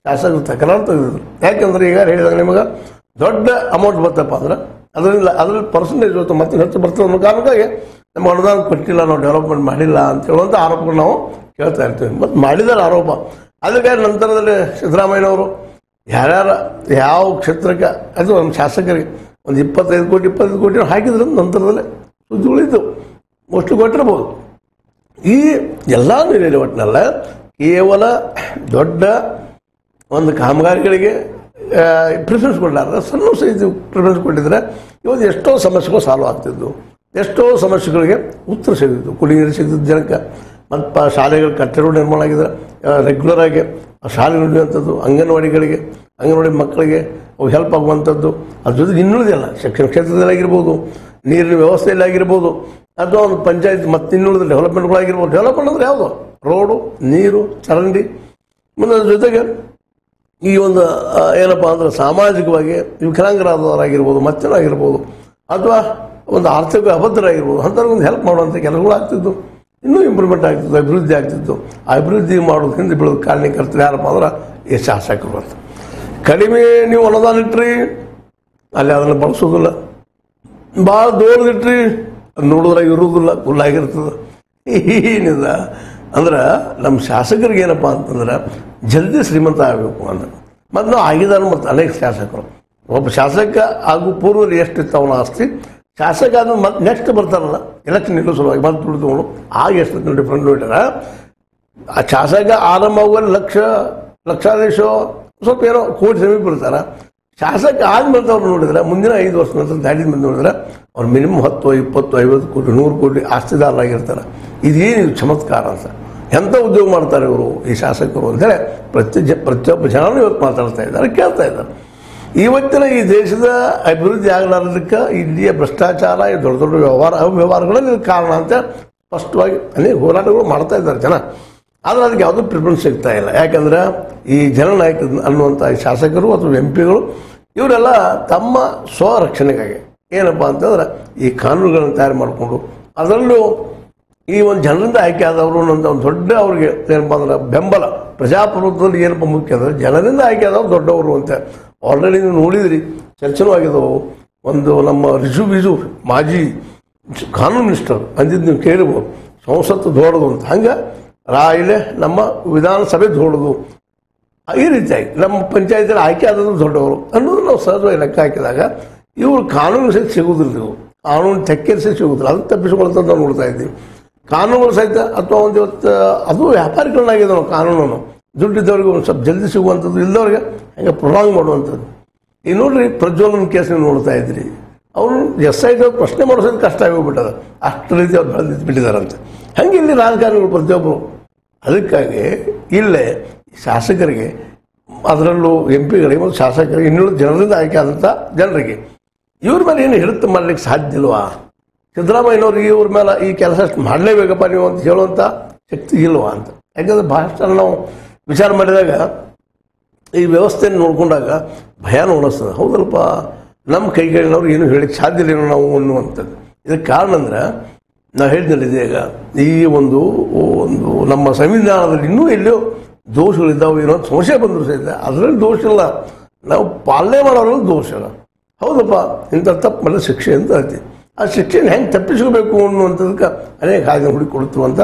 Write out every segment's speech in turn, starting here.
ಶಾಸಕರು ತಕರಾರು ತೆಗೆದಿದ್ರು. ಯಾಕೆಂದ್ರೆ ಈಗ ಹೇಳಿದಾಗ ನಿಮಗೆ ದೊಡ್ಡ ಅಮೌಂಟ್ ಬರ್ತಪ್ಪ ಅಂದ್ರೆ ಅದರಲ್ಲಿ ಪರ್ಸೆಂಟೇಜ್ ಇವತ್ತು ಮತ್ತೆ ಹೆಚ್ಚು ಬರ್ತದೆ ಅನ್ನೋ ಕಾರಣಕ್ಕಾಗಿ ನಮ್ಗೆ ಅನುದಾನ ಕೊಟ್ಟಿಲ್ಲ, ನಾವು ಡೆವಲಪ್ಮೆಂಟ್ ಮಾಡಿಲ್ಲ ಅಂತ ಹೇಳುವಂಥ ಆರೋಪಗಳು ನಾವು ಕೇಳ್ತಾ ಇರ್ತೀವಿ. ಮತ್ತು ಮಾಡಿದಾರೆ ಆರೋಪ. ಅದಕ್ಕೆ ನಂತರದಲ್ಲಿ ಸಿದ್ದರಾಮಯ್ಯನವರು ಯಾವ ಕ್ಷೇತ್ರಕ್ಕೆ ಅದು ನಮ್ಮ ಶಾಸಕರಿಗೆ ಒಂದು 25 ಕೋಟಿ ಹಾಕಿದ್ರೆ ನಂತರದಲ್ಲಿ ಸುದ್ದಿ ಉಳಿತು, ಅಷ್ಟು ಕೊಟ್ಟಿರ್ಬೋದು. ಈ ಎಲ್ಲ ನೀರಿನ ಒಟ್ಟಿನಲ್ಲ ಕೇವಲ ದೊಡ್ಡ ಒಂದು ಕಾಮಗಾರಿಗಳಿಗೆ ಪ್ರಿಫರೆನ್ಸ್ ಕೊಡಲಾರ್ದ ಸಣ್ಣ ಸೈಜು ಪ್ರಿಫರೆನ್ಸ್ ಕೊಟ್ಟಿದ್ರೆ ಇವತ್ತು ಎಷ್ಟೋ ಸಮಸ್ಯೆಗಳು ಸಾಲ್ವ್ ಆಗ್ತಿದ್ದು, ಎಷ್ಟೋ ಸಮಸ್ಯೆಗಳಿಗೆ ಉತ್ತರ ಸಿಗ್ತಿತ್ತು. ಕುಡಿಯ ನೀರು ಸಿಗ್ತಿದ್ದು ಜನಕ್ಕೆ, ಮತ್ತು ಶಾಲೆಗಳು ಕಟ್ಟಡ ನಿರ್ಮಾಣ ಆಗಿದ್ರೆ ರೆಗ್ಯುಲರ್ ಆಗಿ ಶಾಲೆ ನಡೆಯುವಂಥದ್ದು, ಅಂಗನವಾಡಿ ಮಕ್ಕಳಿಗೆ ಅವು ಹೆಲ್ಪ್ ಆಗುವಂಥದ್ದು. ಅದ್ರ ಜೊತೆಗೆ ಇನ್ನುಳಿದೆಲ್ಲ ಶಿಕ್ಷಣ ಕ್ಷೇತ್ರದಲ್ಲಾಗಿರ್ಬೋದು, ನೀರಿನ ವ್ಯವಸ್ಥೆಯಲ್ಲಿ ಆಗಿರ್ಬೋದು, ಅಥವಾ ಒಂದು ಪಂಚಾಯತ್ ಮತ್ತು ಇನ್ನುಳಿದ ಡೆವಲಪ್ಮೆಂಟ್ಗಳಾಗಿರ್ಬೋದು. ಡೆವಲಪ್ಮೆಂಟ್ ಅಂದರೆ ಯಾವುದು? ರೋಡು, ನೀರು, ಚರಂಡಿ. ಮುಂದೆ ಅದ್ರ ಜೊತೆಗೆ ಈ ಒಂದು ಏನಪ್ಪ ಅಂದ್ರೆ ಸಾಮಾಜಿಕವಾಗಿ ವಿಕಲಾಂಗರಾದವರಾಗಿರ್ಬೋದು, ಮತ್ತೇನಾಗಿರ್ಬೋದು, ಅಥವಾ ಒಂದು ಆರ್ಥಿಕ ಅಭದ್ರಾಗಿರ್ಬೋದು, ಅಂಥವ್ರಿಗೊಂದು ಹೆಲ್ಪ್ ಮಾಡುವಂಥ ಕೆಲಸಗಳು ಆಗ್ತಿದ್ದು, ಇನ್ನೂ ಇಂಪ್ರೂವ್ಮೆಂಟ್ ಆಗ್ತಿತ್ತು, ಅಭಿವೃದ್ಧಿ ಆಗ್ತಿತ್ತು. ಆ ಅಭಿವೃದ್ಧಿ ಮಾಡೋದು ಹಿಂದೆ ಬೀಳೋದು ಕಾರಣಕರ್ತರು ಯಾರಪ್ಪ ಅಂದ್ರೆ ಈ ಶಾಸಕರು ಅಂತ. ಕಡಿಮೆ ನೀವು ಅನುದಾನ ಇಟ್ರಿ, ಅಲ್ಲಿ ಅದನ್ನು ಬಳಸೋದಿಲ್ಲ. ಭಾಳ ದೊಡ್ಡದಿಟ್ರಿ, ಅದು ನೋಡಿದ್ರಾಗ ಇರೋದಿಲ್ಲ, ಫುಲ್ಲಾಗಿರ್ತದೆ. ಏನಿಲ್ಲ ಅಂದ್ರೆ ನಮ್ಮ ಶಾಸಕರಿಗೆ ಏನಪ್ಪ ಅಂತಂದ್ರೆ ಜಲ್ದಿ ಶ್ರೀಮಂತ ಆಗಬೇಕು ಅಂತ. ಮತ್ತು ನಾವು ಆಗಿದ್ದಾರೆ. ಮತ್ತು ಅನೇಕ ಶಾಸಕರು, ಒಬ್ಬ ಶಾಸಕ ಆಗು ಪೂರ್ವದಲ್ಲಿ ಎಷ್ಟಿತ್ತು ಅವನ ಆಸ್ತಿ, ಶಾಸಕ ಆದ್ಮೇಲೆ ಮತ್ತೆ ನೆಕ್ಸ್ಟ್ ಬರ್ತಾರಲ್ಲ ಎಲೆಕ್ಷನ್ ನಿಲ್ಲೋ ಸಲುವಾಗಿ ಮತ್ತೆ ತುಳಿದುಕೊಂಡು ಆಗ ಎಷ್ಟು ಡಿಫ್ರೆಂಟ್ ನೋಡ್ಯಾರ. ಆ ಶಾಸಕ ಆರಂಭ ಆಗುವಲ್ಲಿ ಲಕ್ಷಾಧೀಶ ಸ್ವಲ್ಪ ಏನೋ ಕೋಟಿ ಸಮೀಪ ಇರ್ತಾರೆ. ಶಾಸಕ ಆದ್ಮೇಲೆ ಅವ್ರು ನೋಡಿದ್ರೆ ಮುಂದಿನ 5 ವರ್ಷ ನಂತರ ದಾಟಿದ ಮೇಲೆ ನೋಡಿದ್ರೆ ಅವ್ರು ಮಿನಿಮಮ್ 10, 20, 50 ಕೋಟಿ 100 ಕೋಟಿ ಆಸ್ತಿದಾರರಾಗಿರ್ತಾರೆ. ಇದೇನು ಚಮತ್ಕಾರ ಅಂತ. ಎಂಥ ಉದ್ಯೋಗ ಮಾಡ್ತಾರೆ ಇವರು ಈ ಶಾಸಕರು ಅಂತೇಳಿ ಪ್ರತಿಯೊಬ್ಬ ಜನರು ಇವತ್ತು ಮಾತಾಡ್ತಾ ಇದ್ದಾರೆ, ಕೇಳ್ತಾ ಇದ್ದಾರೆ. ಇವತ್ತಿನ ಈ ದೇಶದ ಅಭಿವೃದ್ಧಿ ಆಗಲಾರದಕ್ಕೆ ಇಲ್ಲಿಯ ಭ್ರಷ್ಟಾಚಾರ, ಈ ದೊಡ್ಡ ದೊಡ್ಡ ಅವ್ಯವಹಾರಗಳಲ್ಲಿ ಕಾರಣ ಅಂತ ಸ್ಪಷ್ಟವಾಗಿ ಅನೇಕ ಹೋರಾಟಗಳು ಮಾಡ್ತಾ ಇದ್ದಾರೆ ಜನ. ಆದರೆ ಅದಕ್ಕೆ ಯಾವುದೂ ಪ್ರಿಫರೆನ್ಸ್ ಸಿಗ್ತಾ ಇಲ್ಲ. ಯಾಕಂದ್ರೆ ಈ ಜನನಾಯಕ ಅನ್ನುವಂಥ ಈ ಶಾಸಕರು ಅಥವಾ MP ಗಳು ಇವರೆಲ್ಲ ತಮ್ಮ ಸ್ವರಕ್ಷಣೆಗಾಗಿ ಏನಪ್ಪ ಅಂತಂದ್ರೆ ಈ ಕಾನೂನುಗಳನ್ನು ತಯಾರು ಮಾಡಿಕೊಂಡು ಅದರಲ್ಲೂ ಈ ಒಂದು ಜನರಿಂದ ಆಯ್ಕೆ ಆದವರು ಅನ್ನೋಂಥ ಒಂದು ದೊಡ್ಡ ಅವ್ರಿಗೆ ಏನಪ್ಪ ಅಂದ್ರೆ ಬೆಂಬಲ. ಪ್ರಜಾಪ್ರಭುತ್ವದಲ್ಲಿ ಏನಪ್ಪ ಮುಖ್ಯ ಅಂದರೆ ಜನರಿಂದ ಆಯ್ಕೆ ಆದವರು ದೊಡ್ಡವರು ಅಂತ. ಆಲ್ರೆಡಿ ನೀವು ನೋಡಿದ್ರಿ, ಚರ್ಚೆನೂ ಆಗಿದ್ದವು. ಒಂದು ನಮ್ಮ ರಿಜು ಮಾಜಿ ಕಾನೂನು ಮಿನಿಸ್ಟರ್ ಅಂದಿದ್ದು ನೀವು ಕೇಳಿರ್ಬೋದು, ಸಂಸತ್ತು ದೊಡ್ಡದು ಅಂತ. ಹಂಗೆ ರಾಯಿಲೆ ನಮ್ಮ ವಿಧಾನಸಭೆ ದೊಡ್ಡದು. ಈ ರೀತಿಯಾಗಿ ನಮ್ಮ ಪಂಚಾಯತಿಯಲ್ಲಿ ಆಯ್ಕೆ ಆದದ್ದು ದೊಡ್ಡವರು ಅನ್ನೋದು ನಾವು ಸಹಜವಾಗಿ ಲೆಕ್ಕ ಹಾಕಿದಾಗ ಇವರು ಕಾನೂನು ಸಹಿತ ಸಿಗುವುದಿಲ್ಲ. ಇವು ಕಾನೂನು ತೆಕ್ಕೇರಿ ಸಹಿತ ಸಿಗುವುದಿಲ್ಲ. ಅದನ್ನು ತಪ್ಪಿಸ್ಕೊಳ್ಳೋಂಥದ್ದು ನಾವು ನೋಡ್ತಾ ಇದ್ದೀವಿ. ಕಾನೂನುಗಳು ಸಹಿತ ಅಥವಾ ಒಂದು ಇವತ್ತು ಅದು ವ್ಯಾಪಾರಿಗಳನ್ನಾಗಿದೆ ನಾವು ಕಾನೂನನ್ನು. ದುಡ್ಡಿದ್ದವ್ರಿಗೆ ಒಂದು ಸ್ವಲ್ಪ ಜಲ್ದಿ ಸಿಗುವಂಥದ್ದು, ಇಲ್ಲದವ್ರಿಗೆ ಹಂಗೆ ಪ್ರೊಲಾಂಗ್ ಮಾಡುವಂಥದ್ದು. ಈಗ ನೋಡ್ರಿ, ಪ್ರಜ್ವಲನ ಕೇಸ್ ನೀವು ನೋಡ್ತಾ ಇದ್ರಿ, ಅವರು SIT ಪ್ರಶ್ನೆ ಮಾಡೋದು ಕಷ್ಟ ಆಗೋಗ್ಬಿಟ್ಟದ. ಅಷ್ಟು ರೀತಿ ಅವ್ರು ಬೆಳೆದು ಬಿಟ್ಟಿದ್ದಾರಂತೆ. ಹಂಗೆ ಇಲ್ಲಿ ರಾಜಕಾರಣಿಗಳು ಪ್ರತಿಯೊಬ್ಬರು. ಅದಕ್ಕಾಗಿ ಇಲ್ಲೇ ಶಾಸಕರಿಗೆ, ಅದರಲ್ಲೂ MP ಗಳಿಗೆ ಮತ್ತು ಶಾಸಕರಿಗೆ, ಇನ್ನುಳಿದ ಜನರಿಂದ ಆಯ್ಕೆ ಆದಂಥ ಜನರಿಗೆ ಇವ್ರ ಮೇಲೆ ಏನು ಹಿಡಿತ ಮಾಡಲಿಕ್ಕೆ ಸಾಧ್ಯ ಇಲ್ವಾ? ಸಿದ್ದರಾಮಯ್ಯನವ್ರಿಗೆ ಇವ್ರ ಮೇಲೆ ಈ ಕೆಲಸ ಮಾಡಲೇಬೇಕಪ್ಪ ನೀವು ಅಂತ ಹೇಳುವಂಥ ಶಕ್ತಿ ಇಲ್ವಾ ಅಂತ. ಯಾಕಂದರೆ ಭಾಳಷ್ಟು ನಾವು ವಿಚಾರ ಮಾಡಿದಾಗ ಈ ವ್ಯವಸ್ಥೆಯನ್ನು ನೋಡ್ಕೊಂಡಾಗ ಭಯಾನ ಉಣಿಸ್ತದೆ. ಹೌದಲ್ಪ, ನಮ್ಮ ಕೈಗಳಿನವ್ರು ಏನು ಹೇಳಿಕ್ಕೆ ಸಾಧ್ಯ ಇಲ್ಲ ನಾವು ಅನ್ನುವಂಥದ್ದು. ಇದಕ್ಕೆ ಕಾರಣ ಅಂದ್ರೆ ನಾವು ಹೇಳಿದ್ನಲ್ಲಿದೆ, ಈಗ ಈ ಒಂದು ನಮ್ಮ ಸಂವಿಧಾನದಲ್ಲಿ ಇನ್ನೂ ಎಲ್ಲೋ ದೋಷಗಳಿದ್ದಾವೆ, ಏನೋ ಸಂಶಯ ಬಂದರೂ ಸಹಿತ ಅದರಲ್ಲಿ ದೋಷ ಇಲ್ಲ, ನಾವು ಪಾಲನೆ ಮಾಡೋದ್ರಲ್ಲಿ ದೋಷ ಇಲ್ಲ. ಹೌದಪ್ಪ, ಇಂಥ ತಪ್ಪು ಮೇಲೆ ಶಿಕ್ಷೆ ಅಂತ ಐತಿ. ಆ ಶಿಕ್ಷೆನ ಹೆಂಗೆ ತಪ್ಪಿಸ್ಕೋಬೇಕು ಅನ್ನುವಂಥದಕ್ಕೆ ಅನೇಕ ಹಾಗೆ ಹುಡುಕೊಡುತ್ತಿರುವಂಥ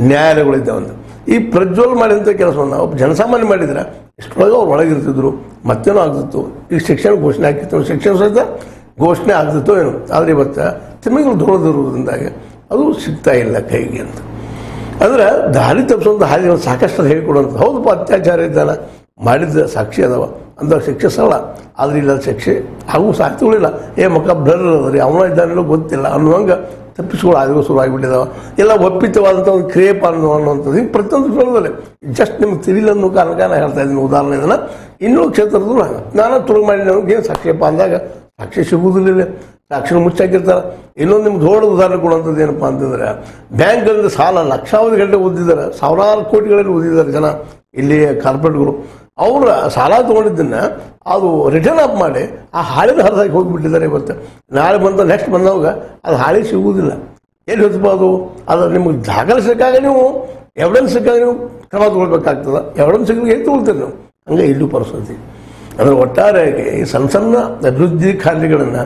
ನ್ಯಾಯಾಲಯಗಳಿದ್ದಾವಂತ. ಈ ಪ್ರಜ್ವಲ್ ಮಾಡಿದಂಥ ಕೆಲಸವನ್ನು ಒಬ್ಬ ಜನಸಾಮಾನ್ಯ ಮಾಡಿದರೆ ಎಷ್ಟೊಳಗೆ ಅವ್ರು ಒಳಗಿರ್ತಿದ್ರು, ಮತ್ತೇನೋ ಆಗ್ತಿತ್ತು. ಈಗ ಶಿಕ್ಷಣ ಘೋಷಣೆ ಆಗ್ತಿತ್ತು, ಶಿಕ್ಷಣ ಸಹಿತ ಘೋಷಣೆ ಆಗ್ತಿತ್ತು ಏನೋ. ಆದರೆ ಇವತ್ತು ತಿಮ್ಮಿಗಳು ದೊಡ್ಡದಿರುವುದರಿಂದಾಗಿ ಅದು ಸಿಗ್ತಾ ಇಲ್ಲ ಕೈಗೆ ಅಂತ. ಅಂದರೆ ದಾರಿ ತಪ್ಪಿಸುವಂಥ ಹಾಗೆ ಸಾಕಷ್ಟು ಹೇಳಿಕೊಡುವಂಥ. ಹೌದಪ್ಪ, ಅತ್ಯಾಚಾರ ಇದ್ದಾನೆ, ಮಾಡಿದ ಸಾಕ್ಷಿ ಅದಾವ ಅಂತ ಶಿಕ್ಷೆ ಸರಳ. ಆದರೆ ಇಲ್ಲ ಶಿಕ್ಷೆ ಹಾಗೂ ಸಾಧ್ಯಗಳಿಲ್ಲ. ಮಕ್ಕ ಬ್ಲರ್ ಅದ್ರಿ, ಅವನ ಇದ್ದಾನೆಲ್ಲೋ ಗೊತ್ತಿಲ್ಲ ಅನ್ನುವಂಗೆ ತಪ್ಪಿಸ್ಕೊಳ್ಳೋ ಆದಿಗೂ ಶುರು ಆಗಿಬಿಟ್ಟಿದ್ದಾವೆ. ಎಲ್ಲ ಒಪ್ಪಿತವಾದಂಥ ಒಂದು ಕ್ರಿಯೇಪ ಅನ್ನುವಂಥದ್ದು ಹಿಂಗೆ ಪ್ರತಿಯೊಂದು ಫೀಲ್ಡಲ್ಲಿ ಜಸ್ಟ್ ನಿಮ್ಗೆ ತಿಳಿಲ್ಲ ಅನ್ನೋ ಕಾರಣಕ್ಕೆ ನಾನು ಹೇಳ್ತಾ ಇದ್ದೀನಿ. ಉದಾಹರಣೆ ಇದನ್ನು ಇನ್ನೂ ಕ್ಷೇತ್ರದ್ದು ನಾನು ತುಳುಗು ಮಾಡಿ ನಮ್ಗೆ ಏನು ಸಾಕ್ಷಿಯಪ್ಪ ಅಂದಾಗ ಸಾಕ್ಷಿ ಸಿಗುವುದಿಲ್ಲ, ಸಾಕ್ಷಿನ ಮುಚ್ಚಾಕಿರ್ತಾರೆ. ಇನ್ನೊಂದು ನಿಮ್ಗೆ ದೊಡ್ಡ ಉದಾಹರಣೆ ಕೊಡುವಂಥದ್ದು ಏನಪ್ಪ ಅಂತಂದರೆ, ಬ್ಯಾಂಕ್ಗಳಲ್ಲಿ ಸಾಲ ಲಕ್ಷಾವಧಿ ಗಂಟೆ ಓದಿದ್ದಾರೆ, ಸಾವಿರಾರು ಕೋಟಿಗಳಲ್ಲಿ ಓದಿದ್ದಾರೆ ಜನ. ಇಲ್ಲಿ ಕಾರ್ಪೊರೇಟ್ಗಳು ಅವರು ಸಾಲ ತೊಗೊಂಡಿದ್ದನ್ನು ಅದು ರಿಟರ್ನ್ ಅಪ್ ಮಾಡಿ ಆ ಹಾಳಿನ ಹರಿದಾಗಿ ಹೋಗಿಬಿಟ್ಟಿದ್ದಾರೆ. ಇವತ್ತು ನಾಳೆ ನೆಕ್ಸ್ಟ್ ಬಂದವಾಗ ಅದು ಹಾಳಿ ಸಿಗುವುದಿಲ್ಲ. ಎಲ್ಲಿ ಹೊತ್ತಬಹುದು? ಅದು ನಿಮ್ಗೆ ದಾಖಲೆ ಸಿಕ್ಕಾಗ ನೀವು ಎವಿಡೆನ್ಸ್ ಸಿಕ್ಕಾಗ ನೀವು ಕ್ರಮ ತೊಗೊಳ್ಬೇಕಾಗ್ತದೆ. ಎವಿಡೆನ್ಸ್ ಸಿಕ್ಕಲಿಕ್ಕೆ ಏನು ತೊಗೊಳ್ತೀರಿ ನೀವು? ಹಂಗೆ ಇಲ್ಲೂ ಪರಿಸ್ಥಿತಿ. ಅಂದರೆ ಒಟ್ಟಾರೆಯಾಗಿ ಈ ಸಣ್ಣ ಸಣ್ಣ ಅಭಿವೃದ್ಧಿ ಕಾರ್ಯಗಳನ್ನು